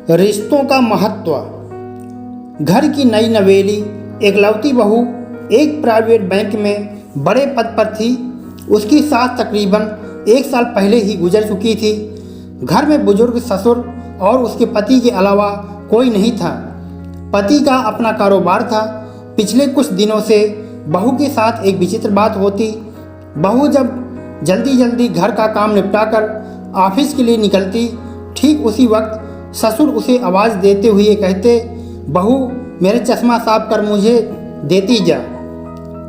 रिश्तों का महत्व। घर की नई नवेली एकलौती बहू एक प्राइवेट बैंक में बड़े पद पर थी। उसकी सास तकरीबन 1 साल पहले ही गुजर चुकी थी। घर में बुजुर्ग ससुर और उसके पति के अलावा कोई नहीं था। पति का अपना कारोबार था। पिछले कुछ दिनों से बहू के साथ एक विचित्र बात होती। बहू जब जल्दी जल्दी घर का काम निपटाकर ऑफिस के लिए निकलती, ठीक उसी वक्त ससुर उसे आवाज़ देते हुए कहते, बहू मेरे चश्मा साफ कर मुझे देती जा।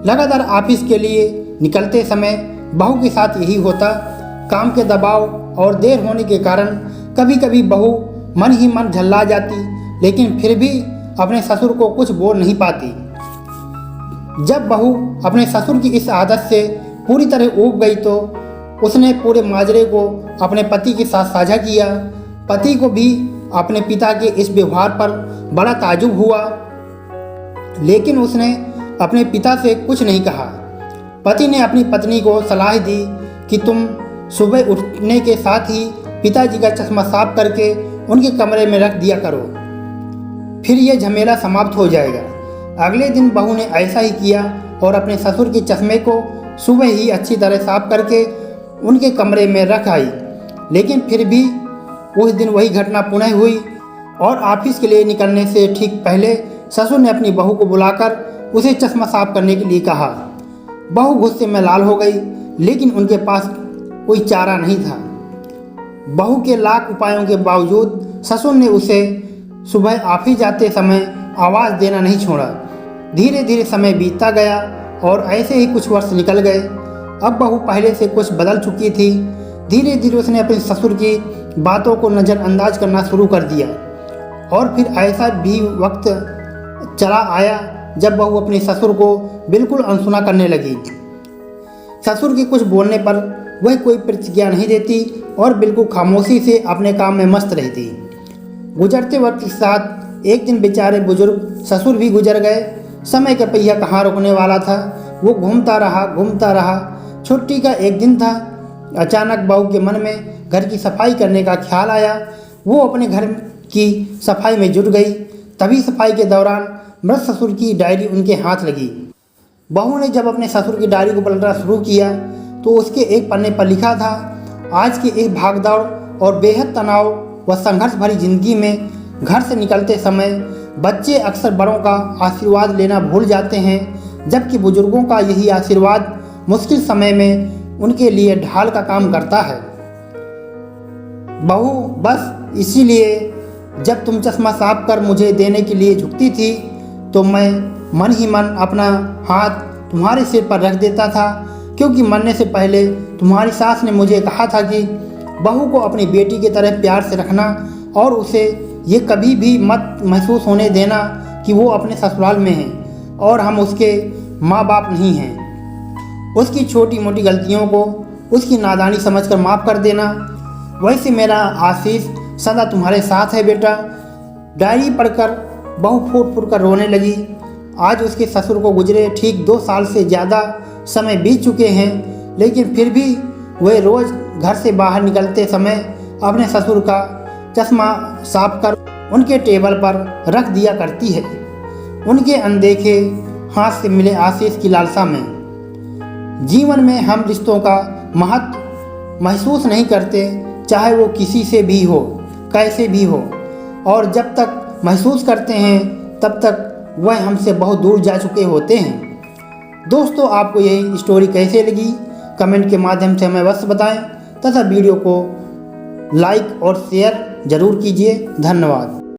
लगातार ऑफिस के लिए निकलते समय बहू के साथ यही होता। काम के दबाव और देर होने के कारण कभी कभी बहू मन ही मन झल्ला जाती, लेकिन फिर भी अपने ससुर को कुछ बोल नहीं पाती। जब बहू अपने ससुर की इस आदत से पूरी तरह ऊब गई तो उसने पूरे माजरे को अपने पति के साथ साझा किया। पति को भी अपने पिता के इस व्यवहार पर बड़ा ताज्जुब हुआ, लेकिन उसने अपने पिता से कुछ नहीं कहा। पति ने अपनी पत्नी को सलाह दी कि तुम सुबह उठने के साथ ही पिताजी का चश्मा साफ करके उनके कमरे में रख दिया करो, फिर यह झमेला समाप्त हो जाएगा। अगले दिन बहू ने ऐसा ही किया और अपने ससुर के चश्मे को सुबह ही अच्छी तरह साफ करके उनके कमरे में रख आई। लेकिन फिर भी उस दिन वही घटना पुनः हुई और ऑफिस के लिए निकलने से ठीक पहले ससुर ने अपनी बहू को बुलाकर उसे चश्मा साफ करने के लिए कहा। बहू गुस्से में लाल हो गई, लेकिन उनके पास कोई चारा नहीं था। बहू के लाख उपायों के बावजूद ससुर ने उसे सुबह ऑफिस जाते समय आवाज़ देना नहीं छोड़ा। धीरे धीरे समय बीतता गया और ऐसे ही कुछ वर्ष निकल गए। अब बहू पहले से कुछ बदल चुकी थी। धीरे धीरे उसने अपने ससुर की बातों को नज़रअंदाज करना शुरू कर दिया और फिर ऐसा भी वक्त चला आया जब बहू अपने ससुर को बिल्कुल अनसुना करने लगी। ससुर के कुछ बोलने पर वह कोई प्रतिक्रिया नहीं देती और बिल्कुल खामोशी से अपने काम में मस्त रहती। गुजरते वक्त के साथ एक दिन बेचारे बुजुर्ग ससुर भी गुजर गए। समय का पहिया कहाँ रुकने वाला था, वो घूमता रहा। छुट्टी का एक दिन था। अचानक बहू के मन में घर की सफाई करने का ख्याल आया। वो अपने घर की सफाई में जुट गई। तभी सफाई के दौरान मृत ससुर की डायरी उनके हाथ लगी। बहू ने जब अपने ससुर की डायरी को पलटना शुरू किया तो उसके एक पन्ने पर लिखा था, आज की इस भागदौड़ और बेहद तनाव व संघर्ष भरी जिंदगी में घर से निकलते समय बच्चे अक्सर बड़ों का आशीर्वाद लेना भूल जाते हैं, जबकि बुजुर्गों का यही आशीर्वाद मुश्किल समय में उनके लिए ढाल का काम करता है। बहू बस इसीलिए जब तुम चश्मा साफ कर मुझे देने के लिए झुकती थी तो मैं मन ही मन अपना हाथ तुम्हारे सिर पर रख देता था, क्योंकि मरने से पहले तुम्हारी सास ने मुझे कहा था कि बहू को अपनी बेटी की तरह प्यार से रखना और उसे ये कभी भी मत महसूस होने देना कि वो अपने ससुराल में है और हम उसके माँ बाप नहीं हैं। उसकी छोटी मोटी गलतियों को उसकी नादानी समझकर माफ़ कर देना। वैसे मेरा आशीष सदा तुम्हारे साथ है बेटा। डायरी पढ़कर बहू फूट फूट कर रोने लगी। आज उसके ससुर को गुजरे ठीक 2 साल से ज़्यादा समय बीत चुके हैं, लेकिन फिर भी वह रोज़ घर से बाहर निकलते समय अपने ससुर का चश्मा साफ कर उनके टेबल पर रख दिया करती है, उनके अनदेखे हाथ से मिले आशीष की लालसा में। जीवन में हम रिश्तों का महत्व महसूस नहीं करते, चाहे वो किसी से भी हो, कैसे भी हो, और जब तक महसूस करते हैं तब तक वह हमसे बहुत दूर जा चुके होते हैं। दोस्तों, आपको यही स्टोरी कैसे लगी कमेंट के माध्यम से हमें अवश्य बताएं तथा वीडियो को लाइक और शेयर ज़रूर कीजिए। धन्यवाद।